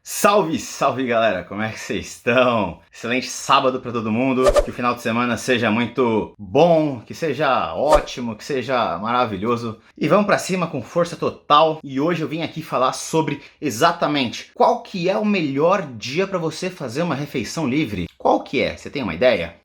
Salve, salve galera, como é que vocês estão? Excelente sábado para todo mundo, que o final de semana seja muito bom, que seja ótimo, que seja maravilhoso. E vamos para cima com força total. E hoje eu vim aqui falar sobre exatamente qual que é o melhor dia para você fazer uma refeição livre. Qual que é? Você tem uma ideia?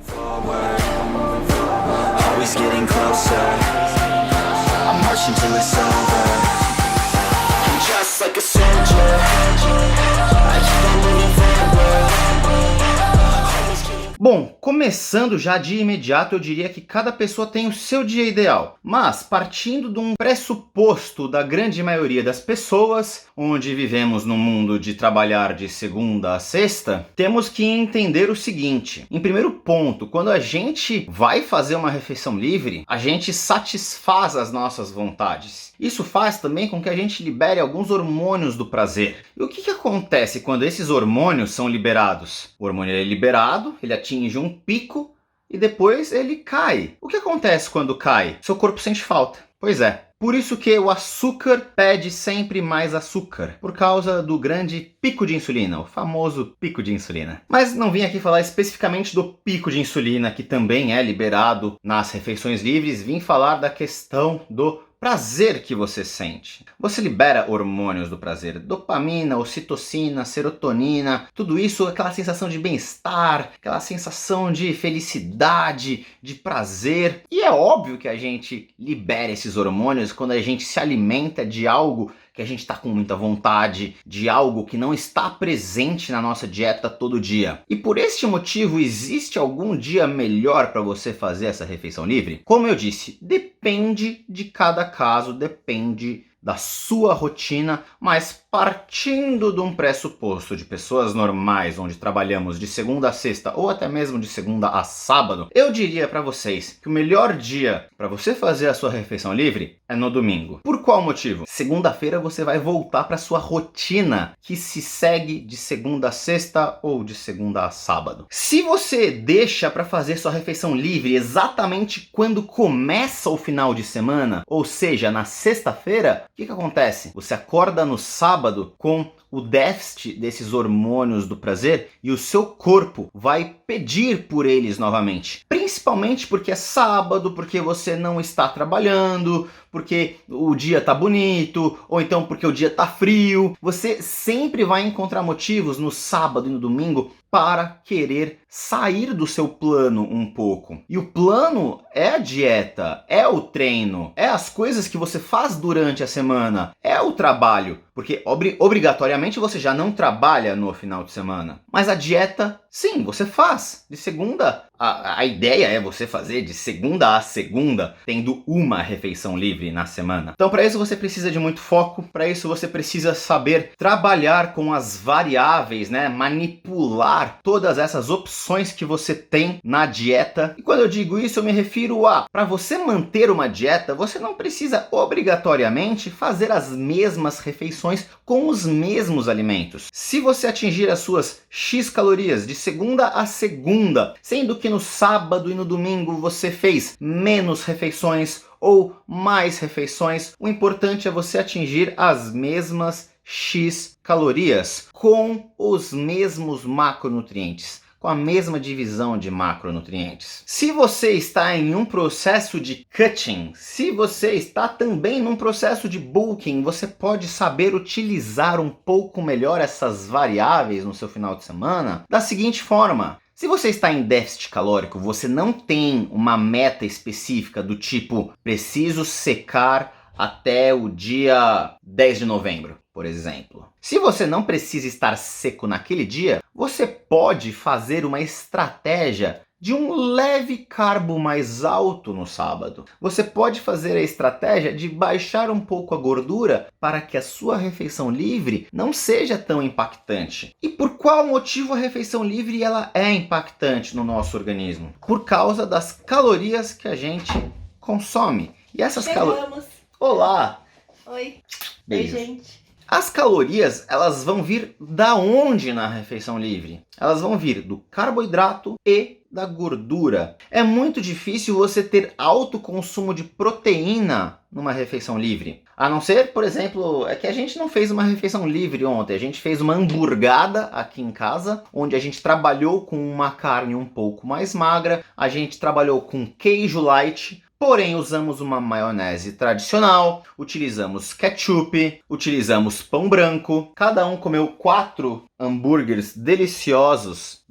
Bom, começando já de imediato, eu diria que cada pessoa tem o seu dia ideal. Mas, partindo de um pressuposto da grande maioria das pessoas, onde vivemos num mundo de trabalhar de segunda a sexta, temos que entender o seguinte. Em primeiro ponto, quando a gente vai fazer uma refeição livre, a gente satisfaz as nossas vontades. Isso faz também com que a gente libere alguns hormônios do prazer. E o que acontece quando esses hormônios são liberados? O hormônio é liberado, ele atinge um pico e depois ele cai. O que acontece quando cai? Seu corpo sente falta. Pois é. Por isso que o açúcar pede sempre mais açúcar, por causa do grande pico de insulina, o famoso pico de insulina. Mas não vim aqui falar especificamente do pico de insulina, que também é liberado nas refeições livres, vim falar da questão do prazer que você sente. Você libera hormônios do prazer, dopamina, ocitocina, serotonina, tudo isso, aquela sensação de bem-estar, aquela sensação de felicidade, de prazer. E é óbvio que a gente libera esses hormônios quando a gente se alimenta de algo que a gente está com muita vontade, de algo que não está presente na nossa dieta todo dia. E por este motivo, existe algum dia melhor para você fazer essa refeição livre? Como eu disse, depende de cada caso, depende da sua rotina, mas partindo de um pressuposto de pessoas normais, onde trabalhamos de segunda a sexta ou até mesmo de segunda a sábado, eu diria para vocês que o melhor dia para você fazer a sua refeição livre é no domingo. Por qual motivo? Segunda-feira você vai voltar para sua rotina que se segue de segunda a sexta ou de segunda a sábado. Se você deixa para fazer sua refeição livre exatamente quando começa o final de semana, ou seja, na sexta-feira, o que acontece? Você acorda no sábado com o déficit desses hormônios do prazer e o seu corpo vai pedir por eles novamente. Principalmente porque é sábado, porque você não está trabalhando, porque o dia tá bonito, ou então porque o dia tá frio. Você sempre vai encontrar motivos no sábado e no domingo para querer sair do seu plano um pouco. E o plano é a dieta, é o treino, é as coisas que você faz durante a semana, é o trabalho. Porque obrigatoriamente você já não trabalha no final de semana. Mas a dieta, sim, você faz. De segunda, a ideia é você fazer de segunda a segunda, tendo uma refeição livre na semana. Então para isso você precisa de muito foco, para isso você precisa saber trabalhar com as variáveis, né? Manipular todas essas opções que você tem na dieta. E quando eu digo isso, eu me refiro a, para você manter uma dieta, você não precisa obrigatoriamente fazer as mesmas refeições com os mesmos alimentos. Se você atingir as suas X calorias de segunda a segunda, sendo que no sábado e no domingo você fez menos refeições ou mais refeições, o importante é você atingir as mesmas X calorias com os mesmos macronutrientes, com a mesma divisão de macronutrientes. Se você está em um processo de cutting, se você está também num processo de bulking, você pode saber utilizar um pouco melhor essas variáveis no seu final de semana da seguinte forma. Se você está em déficit calórico, você não tem uma meta específica do tipo preciso secar até o dia 10 de novembro, por exemplo. Se você não precisa estar seco naquele dia, você pode fazer uma estratégia de um leve carbo mais alto no sábado. Você pode fazer a estratégia de baixar um pouco a gordura para que a sua refeição livre não seja tão impactante. E por qual motivo a refeição livre ela é impactante no nosso organismo? Por causa das calorias que a gente consome. E essas calorias... Olá! Oi! Beijos. Oi, gente! As calorias, elas vão vir da onde na refeição livre? Elas vão vir do carboidrato e da gordura. É muito difícil você ter alto consumo de proteína numa refeição livre? A não ser, por exemplo, é que a gente não fez uma refeição livre ontem, a gente fez uma hamburgada aqui em casa, onde a gente trabalhou com uma carne um pouco mais magra, a gente trabalhou com queijo light, porém usamos uma maionese tradicional, utilizamos ketchup, utilizamos pão branco, cada um comeu 4 hambúrgueres deliciosos,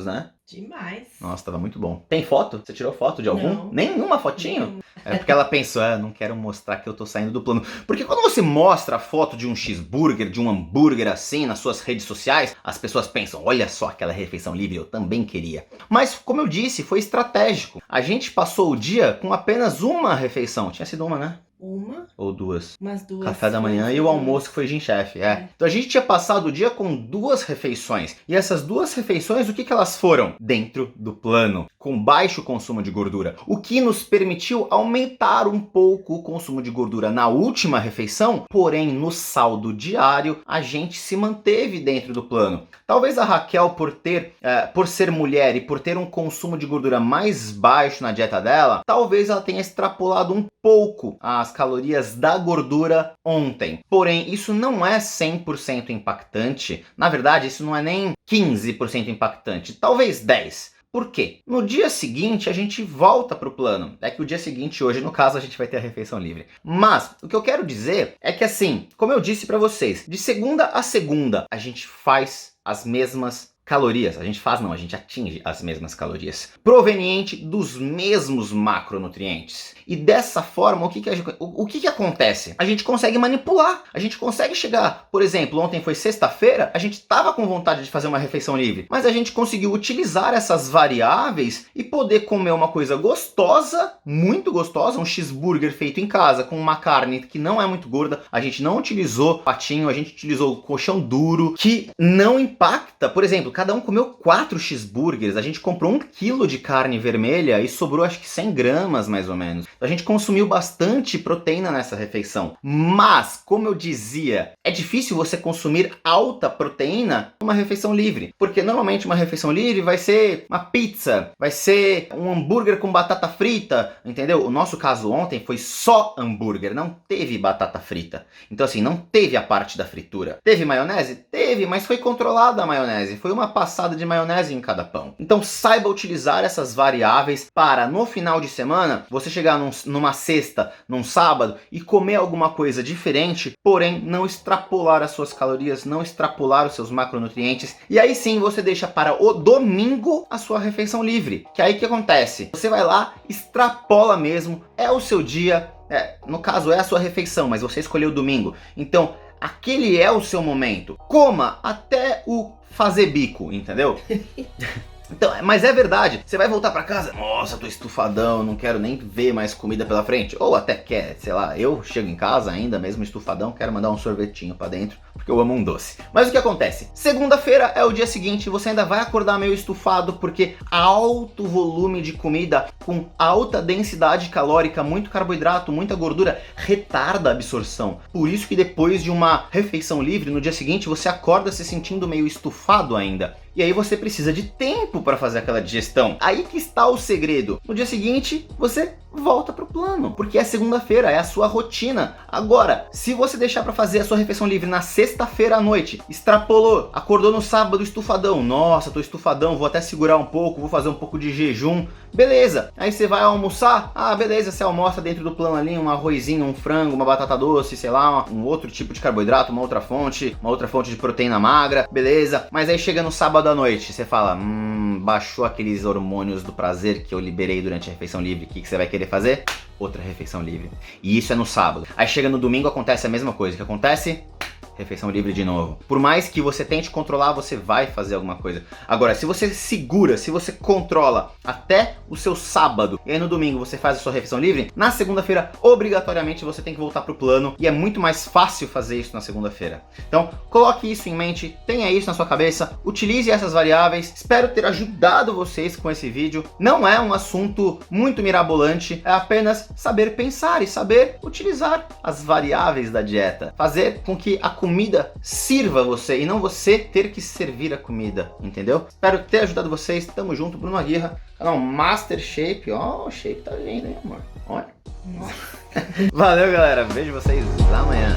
né? Demais. Nossa, tava muito bom. Tem foto? Você tirou foto de algum? Não. Nenhuma fotinho? É porque ela pensou, não quero mostrar que eu tô saindo do plano. Porque quando você mostra a foto de um cheeseburger, de um hambúrguer assim, nas suas redes sociais, as pessoas pensam, olha só aquela refeição livre, eu também queria. Mas, como eu disse, foi estratégico. A gente passou o dia com apenas uma refeição. Tinha sido uma, né? Uma, Ou 2. umas 2. Café da manhã e o almoço que foi Gin Chef, Então a gente tinha passado o dia com 2 refeições. E essas 2 refeições, o que elas foram? Dentro do plano, com baixo consumo de gordura. O que nos permitiu aumentar um pouco o consumo de gordura na última refeição, porém no saldo diário a gente se manteve dentro do plano. Talvez a Raquel, por ser mulher e por ter um consumo de gordura mais baixo na dieta dela, talvez ela tenha extrapolado um pouco as calorias da gordura ontem. Porém, isso não é 100% impactante. Na verdade, isso não é nem 15% impactante. Talvez 10%. Por quê? No dia seguinte a gente volta para o plano. É que o dia seguinte, hoje, no caso, a gente vai ter a refeição livre. Mas o que eu quero dizer é que, assim, como eu disse para vocês, de segunda a segunda a gente faz as mesmas calorias. A gente atinge as mesmas calorias, proveniente dos mesmos macronutrientes. E dessa forma, o que acontece? A gente consegue manipular, a gente consegue chegar, por exemplo, ontem foi sexta-feira, a gente estava com vontade de fazer uma refeição livre, mas a gente conseguiu utilizar essas variáveis e poder comer uma coisa gostosa, muito gostosa, um cheeseburger feito em casa, com uma carne que não é muito gorda, a gente não utilizou patinho, a gente utilizou colchão duro, que não impacta. Por exemplo, cada um comeu 4 cheeseburgers, a gente comprou 1 quilo de carne vermelha e sobrou acho que 100 gramas mais ou menos. A gente consumiu bastante proteína nessa refeição. Mas, como eu dizia, é difícil você consumir alta proteína numa refeição livre. Porque normalmente uma refeição livre vai ser uma pizza, vai ser um hambúrguer com batata frita, entendeu? O nosso caso ontem foi só hambúrguer, não teve batata frita. Então assim, não teve a parte da fritura. Teve maionese? Teve, mas foi controlada a maionese. Foi uma passada de maionese em cada pão. Então saiba utilizar essas variáveis para, no final de semana, você chegar numa sexta, num sábado e comer alguma coisa diferente, porém não extrapolar as suas calorias, não extrapolar os seus macronutrientes. E aí sim você deixa para o domingo a sua refeição livre. Que aí o que acontece? Você vai lá, extrapola mesmo, é o seu dia, no caso é a sua refeição, mas você escolheu domingo. Então aquele é o seu momento. Coma até o fazer bico, entendeu? Então, mas é verdade, você vai voltar pra casa, nossa, tô estufadão, não quero nem ver mais comida pela frente. Ou até quer, sei lá, eu chego em casa ainda, mesmo estufadão, quero mandar um sorvetinho pra dentro, porque eu amo um doce. Mas o que acontece? Segunda-feira é o dia seguinte, você ainda vai acordar meio estufado, porque alto volume de comida com alta densidade calórica, muito carboidrato, muita gordura, retarda a absorção. Por isso que depois de uma refeição livre, no dia seguinte, você acorda se sentindo meio estufado ainda. E aí você precisa de tempo para fazer aquela digestão. Aí que está o segredo. No dia seguinte, você volta pro plano, porque é segunda-feira, é a sua rotina. Agora, se você deixar para fazer a sua refeição livre na sexta-feira à noite, extrapolou, acordou no sábado estufadão, nossa, tô estufadão, vou até segurar um pouco, vou fazer um pouco de jejum, beleza. Aí você vai almoçar, beleza, você almoça dentro do plano ali, um arrozinho, um frango, uma batata doce, sei lá, um outro tipo de carboidrato, uma outra fonte de proteína magra, beleza. Mas aí chega no sábado à noite, você fala, baixou aqueles hormônios do prazer que eu liberei durante a refeição livre, o que você vai querer fazer? Outra refeição livre. E isso é no sábado. Aí chega no domingo, acontece a mesma coisa. O que acontece? Refeição livre de novo. Por mais que você tente controlar, você vai fazer alguma coisa. Agora, se você segura, se você controla até o seu sábado, e aí no domingo você faz a sua refeição livre, na segunda-feira, obrigatoriamente, você tem que voltar pro plano, e é muito mais fácil fazer isso na segunda-feira. Então, coloque isso em mente, tenha isso na sua cabeça, utilize essas variáveis. Espero ter ajudado vocês com esse vídeo. Não é um assunto muito mirabolante, é apenas apenas saber pensar e saber utilizar as variáveis da dieta. Fazer com que a comida sirva você e não você ter que servir a comida, entendeu? Espero ter ajudado vocês. Tamo junto, Bruno Aguirra, canal Master Shape. Ó, o shape tá lindo, hein, amor? Olha. Valeu, galera. Vejo vocês amanhã.